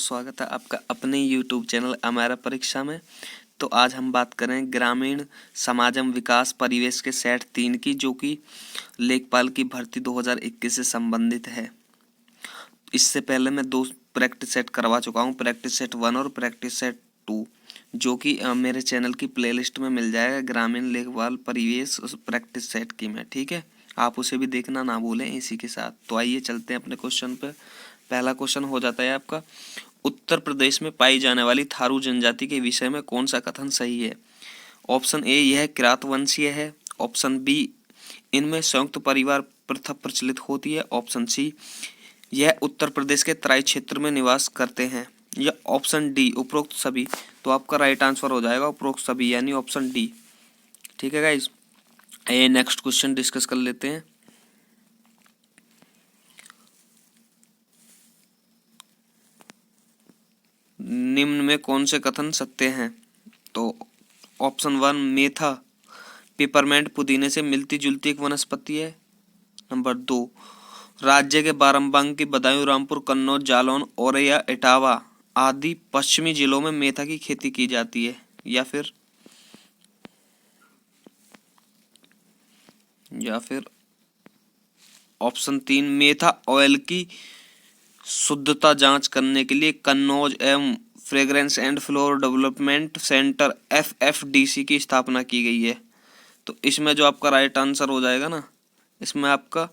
स्वागत है आपका अपने YouTube चैनल हमारा परीक्षा में। तो आज हम बात करें ग्रामीण समाजम विकास परिवेश के सेट 3 की, जो कि लेखपाल की भर्ती 2021 से संबंधित है। इससे पहले मैं 2 प्रैक्टिस सेट करवा चुका हूं, प्रैक्टिस सेट 1 और प्रैक्टिस सेट 2, जो कि मेरे चैनल की प्लेलिस्ट में मिल जाएगा। ग्रामीण लेखपाल परिवेश प्रैक्टिस सेट की में, ठीक है, आप उसे भी देखना ना भूलें इसी के साथ। तो आइए चलते हैं अपने क्वेश्चन पे। पहला क्वेश्चन हो जाता है आपका, उत्तर प्रदेश में पाई जाने वाली थारू जनजाति के विषय में कौन सा कथन सही है। ऑप्शन ए, यह किरात वंशीय है। ऑप्शन बी, इनमें संयुक्त परिवार प्रथा प्रचलित होती है। ऑप्शन सी, यह उत्तर प्रदेश के तराई क्षेत्र में निवास करते हैं। या ऑप्शन डी, उपरोक्त सभी। तो आपका राइट आंसर हो जाएगा उपरोक्त सभी, यानी ऑप्शन डी। ठीक है गाइस, ये नेक्स्ट क्वेश्चन डिस्कस कर लेते हैं। निम्न में कौन से कथन सत्य हैं। तो ऑप्शन 1, मेथा पेपरमेंट पुदीने से मिलती जुलती एक वनस्पति है। नंबर 2, राज्य के बाराबंकी की बदायूं, रामपुर, कन्नौज, जालौन, औरैया, इटावा आदि पश्चिमी जिलों में मेथा की खेती की जाती है। या फिर ऑप्शन 3, मेथा ऑयल की शुद्धता जांच करने के लिए कन्नौज एवं fragrance and floor development centre FFDC की स्थापना की गई है। तो इसमें जो आपका राइट आंसर हो जाएगा ना, इसमें आपका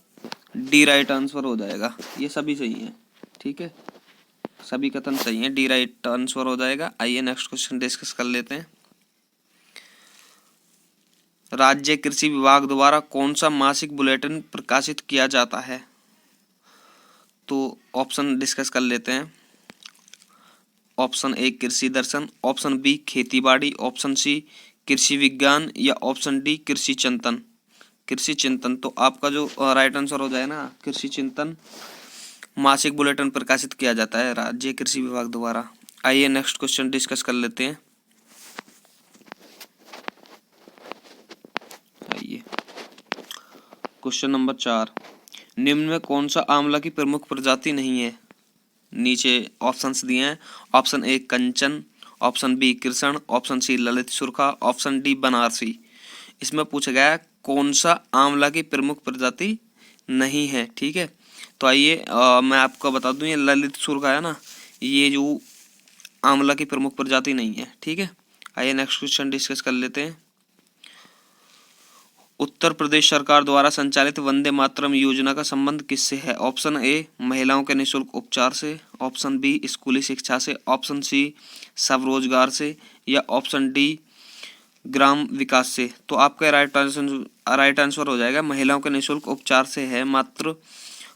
डी राइट आंसर हो जाएगा। ये सभी सही है, ठीक है, सभी कथन सही है, डी राइट आंसर हो जाएगा। आइए नेक्स्ट क्वेश्चन डिस्कस कर लेते हैं। राज्य कृषि विभाग द्वारा कौन सा मासिक बुलेटिन प्रकाशित किया जाता है। तो ऑप्शन डिस्कस कर लेते हैं। ऑप्शन ए, कृषि दर्शन। ऑप्शन बी, खेती बाड़ी। ऑप्शन सी, कृषि विज्ञान। या ऑप्शन डी, कृषि चिंतन। कृषि चिंतन, तो आपका जो राइट आंसर हो जाए ना, कृषि चिंतन मासिक बुलेटिन प्रकाशित किया जाता है राज्य कृषि विभाग द्वारा। आइए नेक्स्ट क्वेश्चन डिस्कस कर लेते हैं। आइए क्वेश्चन नंबर 4, निम्न में कौन सा आंवला की प्रमुख प्रजाति नहीं है। नीचे ऑप्शंस दिए हैं। Option A, Kanchan. Option B, Krishna. Option C, Lalit Surkha. Option D, Banarasi. इसमें पूछा गया है कौन सा आंवला की प्रमुख प्रजाति नहीं है, ठीक है। तो आइए मैं आपको बता दूं, ये ललित सुरखा है ना, ये जो आंवला की प्रमुख प्रजाति नहीं है, ठीक है। आइए नेक्स्ट क्वेश्चन डिस्कस कर लेते हैं। उत्तर प्रदेश सरकार द्वारा संचालित वंदे मातरम योजना का संबंध किससे है। ऑप्शन ए, महिलाओं के निःशुल्क उपचार से। ऑप्शन बी, स्कूली शिक्षा से। ऑप्शन सी, स्वरोजगार से। या ऑप्शन डी, ग्राम विकास से। तो आपका राइट आंसर हो जाएगा महिलाओं के निःशुल्क उपचार से है मात्र।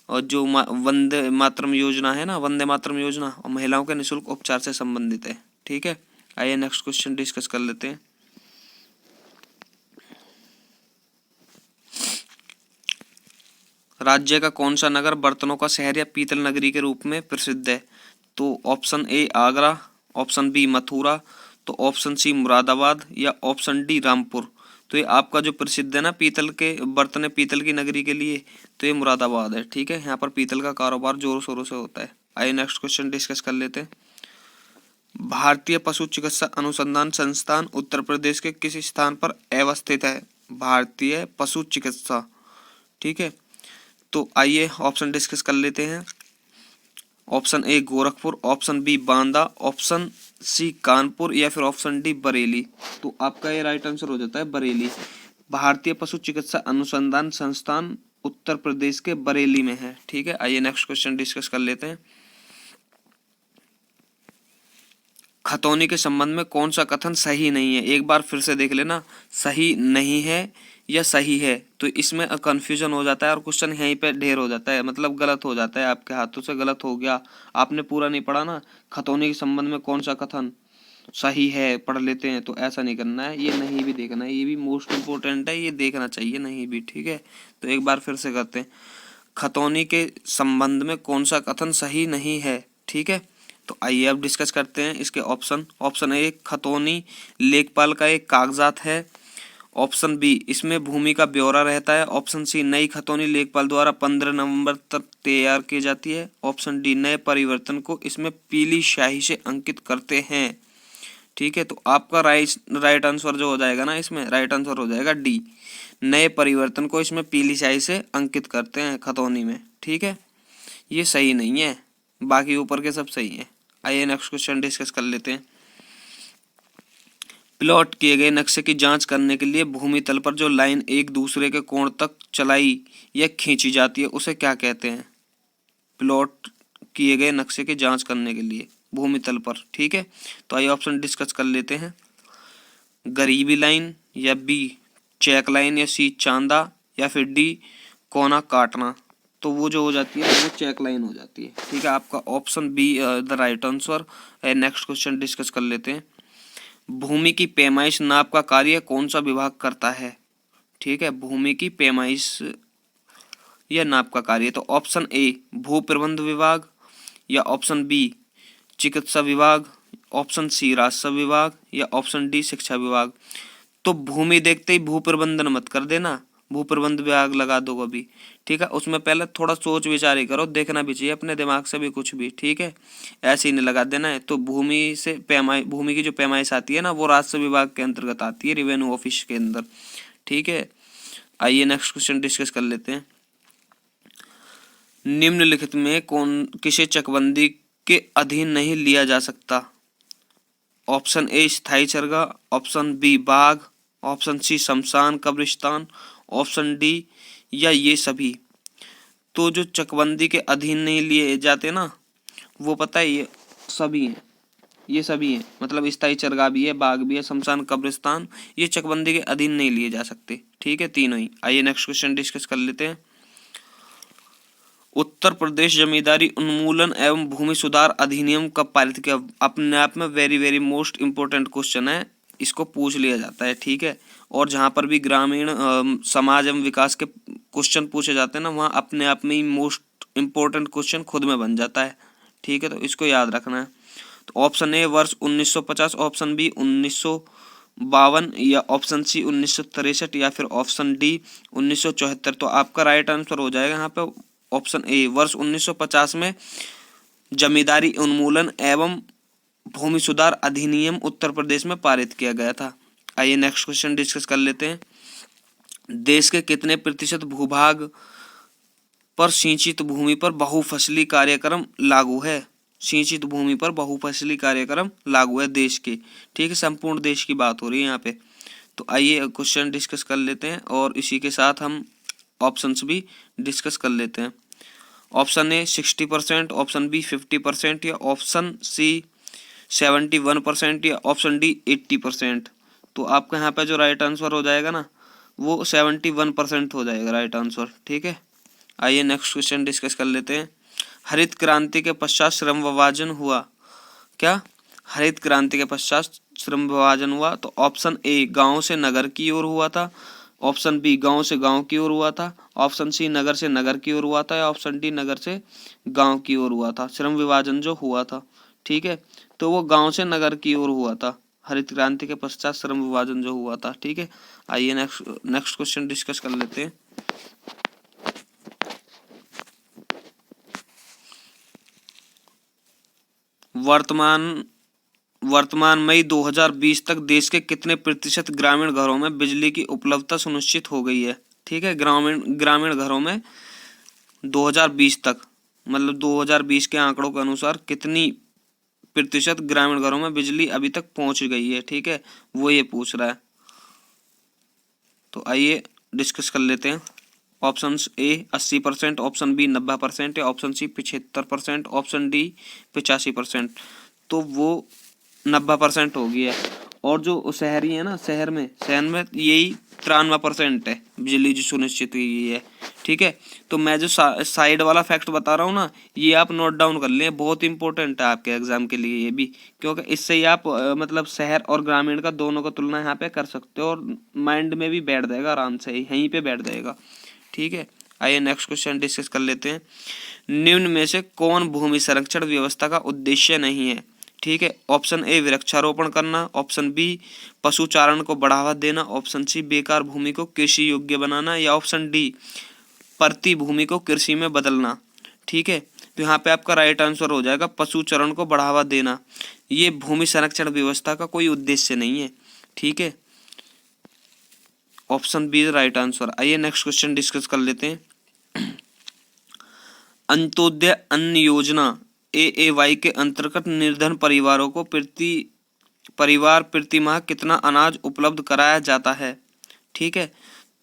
और जो वंदे मातरम योजना है ना, वंदे मातरम योजना और महिलाओं के निःशुल्क उपचार से संबंधित है, ठीक है। आइए नेक्स्ट क्वेश्चन डिस्कस कर लेते हैं। राज्य का कौन सा नगर बर्तनों का शहर या पीतल नगरी के रूप में प्रसिद्ध है। तो option A, Agra. Option B, Mathura. तो ऑप्शन सी, मुरादाबाद। या ऑप्शन डी, रामपुर। तो ये आपका जो प्रसिद्ध है ना पीतल के बर्तन, पीतल की नगरी के लिए, तो ये मुरादाबाद है, ठीक है। यहाँ पर पीतल का कारोबार जोरों शोरों से होता है। आइए नेक्स्ट क्वेश्चन डिस्कस कर लेते हैं। भारतीय पशु चिकित्सा अनुसंधान संस्थान उत्तर प्रदेश के किस स्थान पर अवस्थित है। भारतीय पशु चिकित्सा, ठीक है। तो आइए ऑप्शन डिस्कस कर लेते हैं। Option A, Gorakhpur. Option B, Banda. Option C, Kanpur. या फिर ऑप्शन डी, बरेली। तो आपका ये राइट आंसर हो जाता है बरेली। भारतीय पशु चिकित्सा अनुसंधान संस्थान उत्तर प्रदेश के बरेली में है, ठीक है। आइए नेक्स्ट क्वेश्चन डिस्कस कर लेते हैं। खतौनी के संबंध में कौन सा कथन सही नहीं है। एक बार फिर से देख लेना, सही नहीं है या सही है। तो इसमें कंफ्यूजन हो जाता है और क्वेश्चन यहीं पे ढेर हो जाता है, मतलब गलत हो जाता है, आपके हाथों से गलत हो गया, आपने पूरा नहीं पढ़ा ना। खतौनी के संबंध में कौन सा कथन सही है पढ़ लेते हैं, तो ऐसा नहीं करना है, ये नहीं भी देखना है, ये भी मोस्ट इम्पोर्टेंट है, ये देखना चाहिए नहीं भी, ठीक है। तो एक बार फिर से करते हैं, खतौनी के संबंध में कौन सा कथन सही नहीं है, ठीक है। तो आइए अब डिस्कस करते हैं इसके ऑप्शन। ऑप्शन ए, खतौनी लेखपाल का एक कागजात है। ऑप्शन बी, इसमें भूमि का ब्यौरा रहता है। ऑप्शन सी, नई खतौनी लेखपाल द्वारा 15 नवंबर तक तैयार की जाती है। ऑप्शन डी, नए परिवर्तन को इसमें पीली स्याही से अंकित करते हैं। ठीक है, तो आपका राइट आंसर जो हो जाएगा ना, इसमें राइट आंसर हो जाएगा डी, नए परिवर्तन को इसमें पीली स्याही से अंकित करते हैं खतौनी में। ठीक है, ये सही नहीं है, बाकी ऊपर के सब सही है। आइए नेक्स्ट क्वेश्चन डिस्कस कर लेते हैं। प्लॉट किए गए नक्शे की जांच करने के लिए भूमि तल पर जो लाइन एक दूसरे के कोण तक चलाई या खींची जाती है उसे क्या कहते हैं? प्लॉट किए गए नक्शे की जांच करने के लिए भूमि तल पर। ठीक है, तो आइए ऑप्शन डिस्कस कर लेते हैं। गरीबी लाइन, या बी चेक लाइन, या सी चांदा, या फिर डी कोना काटना। तो वो जो हो जाती है वो चेक लाइन हो जाती है। ठीक है, आपका option be the right answer. Next question discuss कर लेते हैं। भूमि की पैमाइश नाप का कार्य कौन सा विभाग करता है? ठीक है, भूमि की पैमाइश या नाप का कार्य, तो ऑप्शन ए भू प्रबंध विभाग, या ऑप्शन बी चिकित्सा विभाग, ऑप्शन सी राजस्व विभाग, या ऑप्शन डी शिक्षा विभाग। तो भूमि देखते ही भू प्रबंधन मत कर देना, भू प्रबंध विभाग लगा दो कभी। ठीक है, उसमें पहले थोड़ा सोच विचार ही करो, देखना भी चाहिए अपने दिमाग से भी कुछ भी। ठीक है, ऐसे ही नहीं लगा देना है। तो भूमि से भूमि की जो पैमाइश आती है ना, वो राजस्व विभाग के अंतर्गत आती है, रेवेन्यू ऑफिस के अंदर। ठीक है, आइए नेक्स्ट क्वेश्चन डिस्कस कर लेते हैं। निम्नलिखित में कौन किसे चकबंदी के अधीन नहीं लिया जा सकता? ऑप्शन ए स्थायी चरगा, ऑप्शन बी बाग, ऑप्शन सी शमशान कब्रिस्तान, ऑप्शन डी या ये सभी। तो जो चकबंदी के अधीन नहीं लिए जाते ना, वो पता है ये सभी हैं, ये सभी हैं, मतलब स्थायी चरगा भी है, बाग भी है, शमशान कब्रिस्तान, ये चकबंदी के अधीन नहीं लिए जा सकते। ठीक है, तीनों ही। आइए नेक्स्ट क्वेश्चन डिस्कस कर लेते हैं। उत्तर प्रदेश जमींदारी उन्मूलन एवं भूमि सुधार अधिनियम कब पारित किया? अपने आप में very very most important question है, इसको पूछ लिया जाता है। ठीक है, और जहाँ पर भी ग्रामीण समाज एवं विकास के क्वेश्चन पूछे जाते हैं ना, वहाँ अपने आप में ही मोस्ट इम्पोर्टेंट क्वेश्चन खुद में बन जाता है। ठीक है, तो इसको याद रखना है। तो ऑप्शन ए वर्ष 1950, ऑप्शन बी 1952, या ऑप्शन सी 1963, या फिर ऑप्शन डी 1974। तो आपका राइट आंसर हो जाएगा यहाँ पे ऑप्शन ए, वर्ष 1950 में जमींदारी उन्मूलन एवं भूमि सुधार अधिनियम उत्तर प्रदेश में पारित किया गया था। आइए नेक्स्ट क्वेश्चन डिस्कस कर लेते हैं। देश के कितने प्रतिशत भूभाग पर सिंचित भूमि पर बहुफसली कार्यक्रम लागू है? सिंचित भूमि पर बहुफसली कार्यक्रम लागू है देश के। ठीक है, संपूर्ण देश की बात हो रही है यहाँ पे। तो आइए क्वेश्चन डिस्कस कर लेते हैं, और इसी के साथ हम ऑप्शंस भी डिस्कस कर लेते हैं। ऑप्शन ए 60%, ऑप्शन बी 50%, या ऑप्शन सी 71%, या ऑप्शन डी 80%। तो आपका यहाँ पे जो राइट आंसर हो जाएगा ना, वो 71% हो जाएगा राइट आंसर। ठीक है, आइए नेक्स्ट क्वेश्चन डिस्कस कर लेते हैं। हरित क्रांति के पश्चात श्रम विभाजन हुआ क्या? हरित क्रांति के पश्चात श्रम विभाजन हुआ, तो ऑप्शन ए गांव से नगर की ओर हुआ था, ऑप्शन बी गांव से गांव की ओर हुआ था, ऑप्शन सी नगर से नगर की ओर हुआ था, या ऑप्शन डी नगर से गांव की ओर हुआ था। श्रम विभाजन जो हुआ था, ठीक है, तो वो गांव से नगर की ओर हुआ था, हरित क्रांति के पश्चात श्रम विभाजन जो हुआ था। ठीक है, आइए नेक्स्ट क्वेश्चन डिस्कस कर लेते हैं। वर्तमान मई 2020 तक देश के कितने प्रतिशत ग्रामीण घरों में बिजली की उपलब्धता सुनिश्चित हो गई है? ठीक है, ग्रामीण घरों में 2020 तक, मतलब 2020 के आंकड़ों के अनुसार कितनी प्रतिशत ग्रामीण घरों में बिजली अभी तक पहुंच गई है? ठीक है, वो ये पूछ रहा है। तो आइए डिस्कस कर लेते हैं। ऑप्शन ए 80%, ऑप्शन बी 90%, या ऑप्शन सी 75%, ऑप्शन डी 85%। तो वो 90% हो गई है। और जो शहरी है ना, शहर में यही 93% है बिजली जो सुनिश्चित हुई है। ठीक है, तो मैं जो साइड वाला फैक्ट बता रहा हूँ ना, ये आप नोट डाउन कर लें, बहुत इंपॉर्टेंट है आपके एग्जाम के लिए ये भी, क्योंकि इससे ही आप मतलब शहर और ग्रामीण का दोनों का तुलना यहाँ पे कर सकते हो, और माइंड में भी बैठ जाएगा आराम से, यहीं पे बैठ जाएगा। ठीक है, आइए नेक्स्ट क्वेश्चन डिस्कस कर लेते हैं। निम्न में से कौन भूमि संरक्षण व्यवस्था का उद्देश्य नहीं है? ठीक है। ऑप्शन ए वृक्षारोपण करना, ऑप्शन बी पशुचारण को बढ़ावा देना, ऑप्शन सी बेकार भूमि को कृषि योग्य बनाना, या ऑप्शन डी परती भूमि को कृषि में बदलना। ठीक है, तो यहाँ पे आपका राइट आंसर हो जाएगा पशुचारण को बढ़ावा देना। ये भूमि संरक्षण व्यवस्था का कोई उद्देश्य नहीं है। ठीक है, ऑप्शन बी राइट आंसर। आइए नेक्स्ट क्वेश्चन डिस्कस कर लेते हैं। अंत्योदय अन्न योजना AAY के अंतर्गत निर्धन परिवारों को प्रति माह कितना अनाज उपलब्ध कराया जाता है। ठीक है,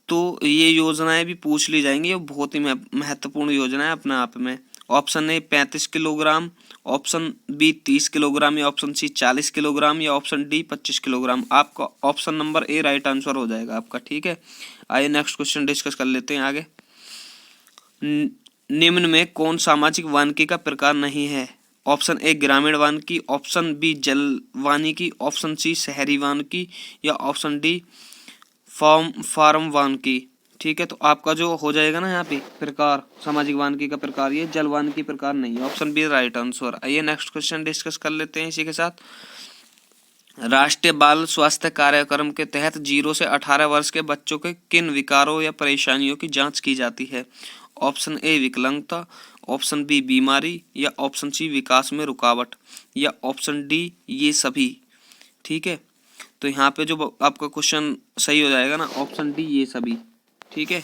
तो ये योजनाएं भी पूछ ली जाएंगी, ये बहुत ही महत्वपूर्ण योजना है अपने आप में। Option A 35 kilogram, option B 30 kilogram, या ऑप्शन सी 40 किलोग्राम, या ऑप्शन डी 25 किलोग्राम। आपका option number A right answer हो जाएगा आपका। ठीक है, आइए नेक्स्ट क्वेश्चन डिस्कस कर लेते हैं आगे। निम्न में कौन सामाजिक वानिकी का प्रकार नहीं है। ऑप्शन ए ग्रामीण वानिकी, ऑप्शन बी जल वानिकी, ऑप्शन सी शहरी वानिकी, या ऑप्शन डी फार्म वानिकी। ठीक है, तो आपका जो हो जाएगा ना यहाँ पे प्रकार सामाजिक वानिकी का प्रकार, ये जल वानिकी प्रकार नहीं है। Option B right answer. आइए नेक्स्ट क्वेश्चन डिस्कस कर लेते हैं इसी के साथ। राष्ट्रीय बाल स्वास्थ्य कार्यक्रम के तहत 0 से 18 वर्ष के बच्चों के किन विकारों या परेशानियों की जांच की जाती है। ऑप्शन ए विकलांगता, ऑप्शन बी बीमारी, या ऑप्शन सी विकास में रुकावट, या ऑप्शन डी ये सभी। ठीक है, तो यहाँ पे जो आपका क्वेश्चन सही हो जाएगा ना, ऑप्शन डी ये सभी। ठीक है,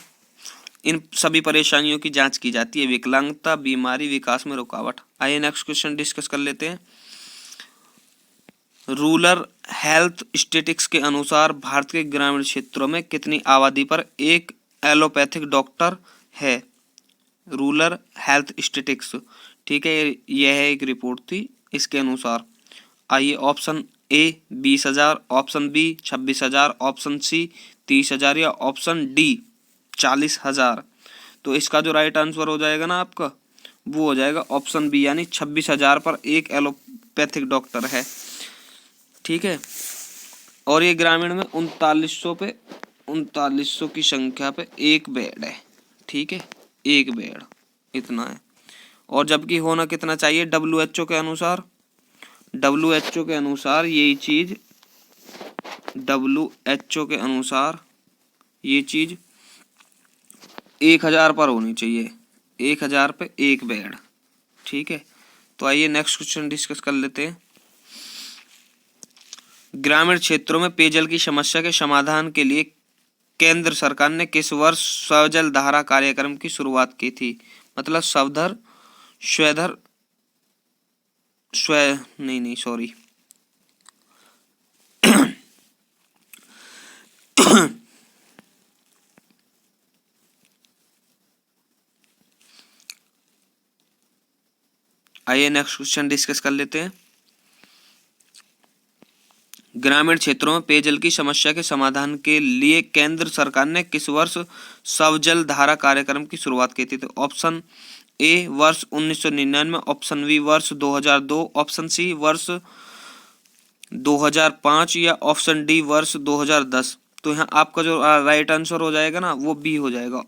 इन सभी परेशानियों की जांच की जाती है, विकलांगता, बीमारी, विकास में रुकावट। आइए नेक्स्ट क्वेश्चन डिस्कस कर लेते हैं। रूरल हेल्थ स्टेटिस्टिक्स के अनुसार भारत के ग्रामीण क्षेत्रों में कितनी आबादी पर एक एलोपैथिक डॉक्टर है। रूरल हेल्थ स्टेटिस्टिक्स, ठीक है, यह एक रिपोर्ट थी इसके अनुसार। आइए option A 20,000, option B 26,000, option C 30,000, या ऑप्शन डी 40,000। तो इसका जो राइट आंसर हो जाएगा ना आपका, वो हो जाएगा ऑप्शन बी, यानी 26,000 पर एक एलोपैथिक डॉक्टर है। ठीक है, और ये ग्रामीण में 3900 की संख्या पे एक बेड है। ठीक है, एक बेड इतना है। और जबकि होना कितना चाहिए WHO के अनुसार, WHO के अनुसार यही चीज, WHO के अनुसार ये चीज 1000 पर होनी चाहिए, 1000 पे एक बेड। ठीक है, तो आइए नेक्स्ट क्वेश्चन डिस्कस कर लेते हैं। ग्रामीण क्षेत्रों में पेयजल की समस्या के समाधान के लिए केंद्र सरकार ने किस वर्ष स्वजल धारा कार्यक्रम की शुरुआत की थी। मतलब सॉरी आइए नेक्स्ट क्वेश्चन डिस्कस कर लेते हैं। ग्रामीण क्षेत्रों में पेयजल की समस्या के समाधान के लिए केंद्र सरकार ने किस वर्ष स्वजल धारा कार्यक्रम की शुरुआत की थी। तो ऑप्शन ए वर्ष 1999, ऑप्शन बी वर्ष 2002, ऑप्शन सी वर्ष 2005, या ऑप्शन डी वर्ष 2010। तो यहाँ आपका जो राइट आंसर हो जाएगा ना, वो बी हो जाएगा,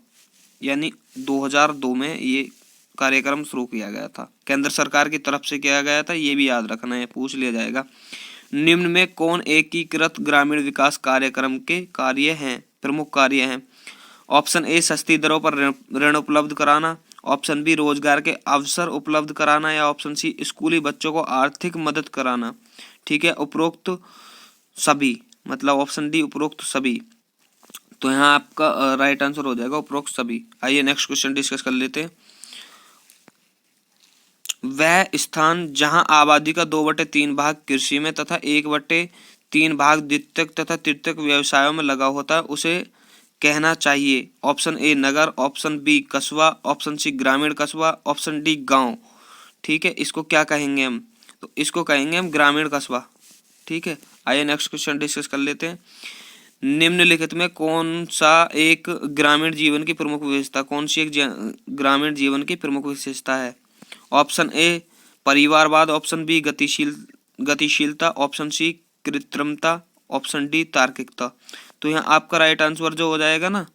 यानी 2002 में ये कार्यक्रम शुरू किया गया था, केंद्र सरकार की तरफ से किया गया था। ये भी याद रखना है, पूछ लिया जाएगा। निम्न में कौन एकीकृत ग्रामीण विकास कार्यक्रम के प्रमुख कार्य हैं। ऑप्शन ए सस्ती दरों पर ऋण उपलब्ध कराना, ऑप्शन बी रोजगार के अवसर उपलब्ध कराना, या ऑप्शन सी स्कूली बच्चों को आर्थिक मदद कराना। ठीक है, उपरोक्त सभी, मतलब ऑप्शन डी उपरोक्त सभी। तो यहाँ आपका राइट आंसर हो जाएगा उपरोक्त सभी। आइए नेक्स्ट क्वेश्चन डिस्कस कर लेते हैं। वह स्थान जहां आबादी का 2/3 भाग कृषि में तथा 1/3 भाग द्वितीयक तथा तृतीयक व्यवसायों में लगा होता है उसे कहना चाहिए। ऑप्शन ए नगर, ऑप्शन बी कस्बा, ऑप्शन सी ग्रामीण कस्बा, ऑप्शन डी गांव। ठीक है, इसको क्या कहेंगे हम, तो इसको कहेंगे हम ग्रामीण कस्बा। ठीक है, आइए नेक्स्ट क्वेश्चन डिस्कस कर लेते हैं। निम्नलिखित में कौन सा एक ग्रामीण जीवन की प्रमुख विशेषता, कौन सी एक ग्रामीण जीवन की प्रमुख विशेषता है। ऑप्शन ए परिवारवाद, ऑप्शन बी गतिशीलता, ऑप्शन सी कृत्रिमता, ऑप्शन डी तार्किकता। तो यहाँ आपका राइट आंसर जो हो जाएगा ना,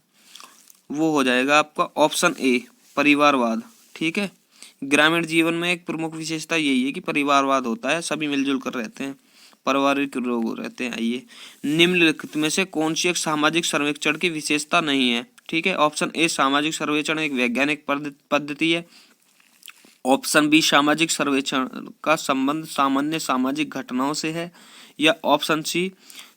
वो हो जाएगा आपका ऑप्शन ए परिवारवाद। ठीक है, ग्रामीण जीवन में एक प्रमुख विशेषता यही है कि परिवारवाद होता है, सभी मिलजुल कर रहते हैं, पारिवारिक लोग रहते हैं। आइए, निम्नलिखित में से कौन सी एक सामाजिक सर्वेक्षण की विशेषता नहीं है? ठीक है, ऑप्शन ए सामाजिक सर्वेक्षण एक वैज्ञानिक पद्धति है। ऑप्शन बी सामाजिक सर्वेक्षण का संबंध सामान्य सामाजिक घटनाओं से है। या ऑप्शन सी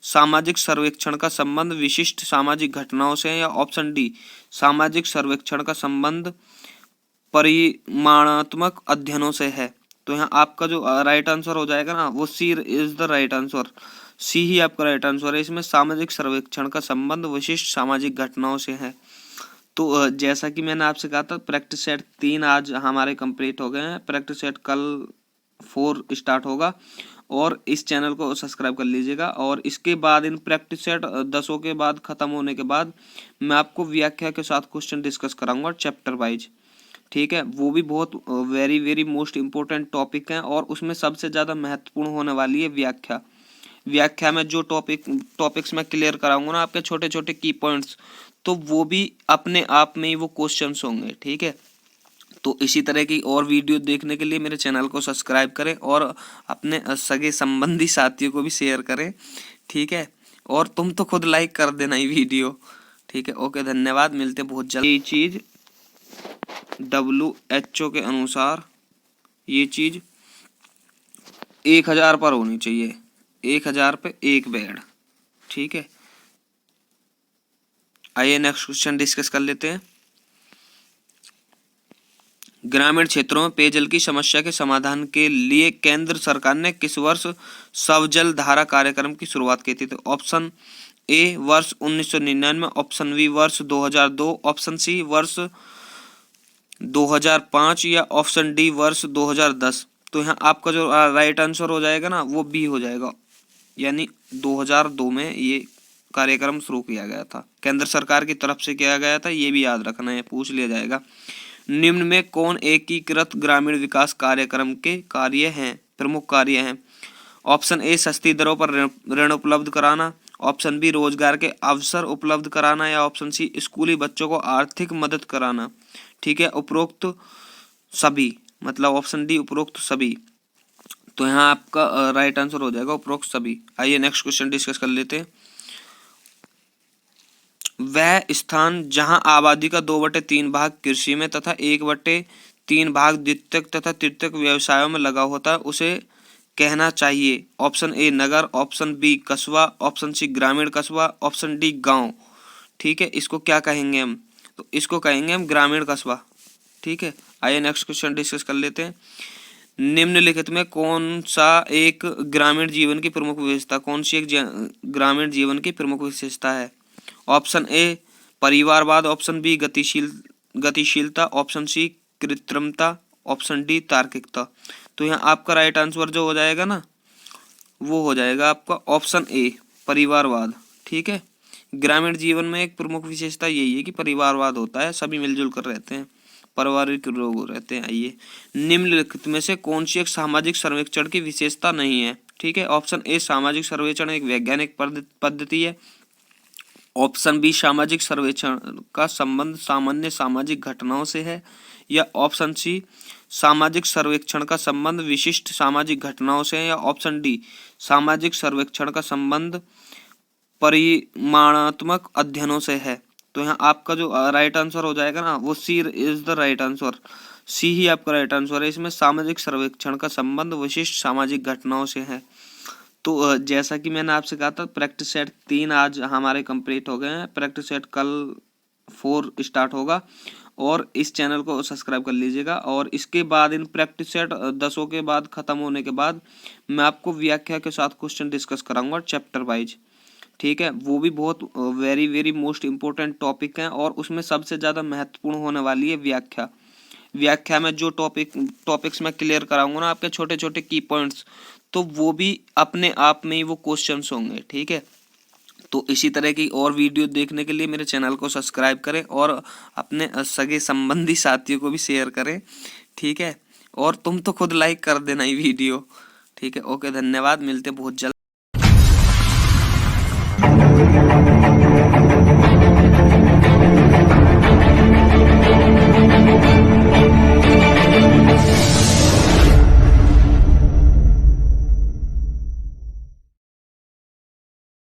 सामाजिक सर्वेक्षण का संबंध विशिष्ट सामाजिक घटनाओं से है। या ऑप्शन डी सामाजिक सर्वेक्षण का संबंध परिमाणात्मक अध्ययनों से है। तो यहाँ आपका जो राइट आंसर हो जाएगा ना, वो सी इज द राइट आंसर। सी ही आपका राइट आंसर है। इसमें सामाजिक सर्वेक्षण का संबंध विशिष्ट सामाजिक घटनाओं से है। तो जैसा कि मैंने आपसे कहा था, प्रैक्टिस सेट 3 आज हमारे कंप्लीट हो गए हैं। प्रैक्टिस सेट कल 4 स्टार्ट होगा और इस चैनल को सब्सक्राइब कर लीजिएगा। और इसके बाद इन प्रैक्टिस सेट 10 के बाद खत्म होने के बाद मैं आपको व्याख्या के साथ क्वेश्चन डिस्कस कराऊंगा चैप्टर वाइज। ठीक है, वो भी बहुत very very most important topic है और उसमें सबसे ज़्यादा महत्वपूर्ण होने वाली है व्याख्या। व्याख्या में जो टॉपिक्स मैं क्लियर कराऊंगा ना, आपके छोटे छोटे की पॉइंट्स, तो वो भी अपने आप में ही वो क्वेश्चंस होंगे। ठीक है, तो इसी तरह की और वीडियो देखने के लिए मेरे चैनल को सब्सक्राइब करें और अपने सगे संबंधी साथियों को भी शेयर करें। ठीक है, और तुम तो खुद लाइक कर देना ये वीडियो। ठीक है, ओके, धन्यवाद, मिलते बहुत जल्द। ये चीज़ WHO के अनुसार ये चीज़ 1000 पर होनी चाहिए, 1000 पे एक बेड। ठीक है, आइए नेक्स्ट क्वेश्चन डिस्कस कर लेते हैं। ग्रामीण क्षेत्रों में पेयजल की समस्या के समाधान के लिए केंद्र सरकार ने किस वर्ष स्वजल धारा कार्यक्रम की शुरुआत की थी? तो ऑप्शन ए वर्ष 1999, ऑप्शन बी वर्ष 2002, ऑप्शन सी वर्ष 2005 या ऑप्शन डी वर्ष 2010। तो यहाँ आपका जो राइट आंसर हो जाएगा ना, वो बी हो जाएगा, यानी 2002 में ये कार्यक्रम शुरू किया गया था, केंद्र सरकार की तरफ से किया गया था। ये भी याद रखना है, पूछ लिया जाएगा। निम्न में कौन एकीकृत ग्रामीण विकास कार्यक्रम के कार्य हैं, प्रमुख कार्य हैं? ऑप्शन ए सस्ती दरों पर ऋण उपलब्ध कराना, ऑप्शन बी रोजगार के अवसर उपलब्ध कराना, या ऑप्शन सी स्कूली बच्चों को आर्थिक मदद कराना। ठीक है, उपरोक्त सभी, मतलब ऑप्शन डी उपरोक्त सभी। तो यहाँ आपका राइट आंसर हो जाएगा उपरोक्त सभी। आइए नेक्स्ट क्वेश्चन डिस्कस कर लेते हैं। वह स्थान जहां आबादी का 2/3 भाग कृषि में तथा 1/3 भाग द्वितीयक तथा तृतीयक व्यवसायों में लगा होता है उसे कहना चाहिए। ऑप्शन ए नगर, ऑप्शन बी कस्बा, ऑप्शन सी ग्रामीण कस्बा, ऑप्शन डी गांव। ठीक है, इसको क्या कहेंगे हम? तो इसको कहेंगे हम ग्रामीण कस्बा। ठीक है, आइए नेक्स्ट क्वेश्चन डिस्कस कर लेते हैं। निम्नलिखित में कौन सा एक ग्रामीण जीवन की प्रमुख विशेषता, कौन सी एक ग्रामीण जीवन की प्रमुख विशेषता है? ऑप्शन ए परिवारवाद, ऑप्शन बी गतिशीलता, ऑप्शन सी कृत्रिमता, ऑप्शन डी तार्किकता। तो यहाँ आपका राइट आंसर जो हो जाएगा ना, वो हो जाएगा आपका ऑप्शन ए परिवारवाद। ठीक है, ग्रामीण जीवन में एक प्रमुख विशेषता यही है कि परिवारवाद होता है, सभी मिलजुल कर रहते हैं, पारिवारिक लोग रहते हैं। आइए, निम्नलिखित में से कौन सी एक सामाजिक सर्वेक्षण की विशेषता नहीं है? ठीक है, ऑप्शन ए सामाजिक सर्वेक्षण एक वैज्ञानिक पद्धति है। ऑप्शन बी सामाजिक सर्वेक्षण का संबंध सामान्य सामाजिक घटनाओं से है। या ऑप्शन सी सामाजिक सर्वेक्षण का संबंध विशिष्ट सामाजिक घटनाओं से है। या ऑप्शन डी सामाजिक सर्वेक्षण का संबंध परिमाणात्मक अध्ययनों से है। तो यहाँ आपका जो राइट आंसर हो जाएगा ना, वो सी इज द राइट आंसर। सी ही आपका राइट आंसर है। इसमें सामाजिक सर्वेक्षण का संबंध विशिष्ट सामाजिक घटनाओं से है। तो जैसा कि मैंने आपसे कहा था, प्रैक्टिस सेट 3 आज हमारे कंप्लीट हो गए हैं। प्रैक्टिस सेट कल 4 स्टार्ट होगा और इस चैनल को सब्सक्राइब कर लीजिएगा। और इसके बाद इन प्रैक्टिस सेट 10 के बाद खत्म होने के बाद मैं आपको व्याख्या के साथ क्वेश्चन डिस्कस कराऊंगा चैप्टर वाइज। ठीक है, वो भी बहुत very very most important topic है और उसमें सबसे ज़्यादा महत्वपूर्ण होने वाली है व्याख्या। व्याख्या में जो टॉपिक्स मैं क्लियर कराऊंगा ना, आपके छोटे छोटे की पॉइंट्स, तो वो भी अपने आप में ही वो क्वेश्चंस होंगे। ठीक है, तो इसी तरह की और वीडियो देखने के लिए मेरे चैनल को सब्सक्राइब करें और अपने सगे संबंधी साथियों को भी शेयर करें। ठीक है, और तुम तो खुद लाइक कर देना ये वीडियो। ठीक है, ओके, धन्यवाद, मिलते बहुत जल्द।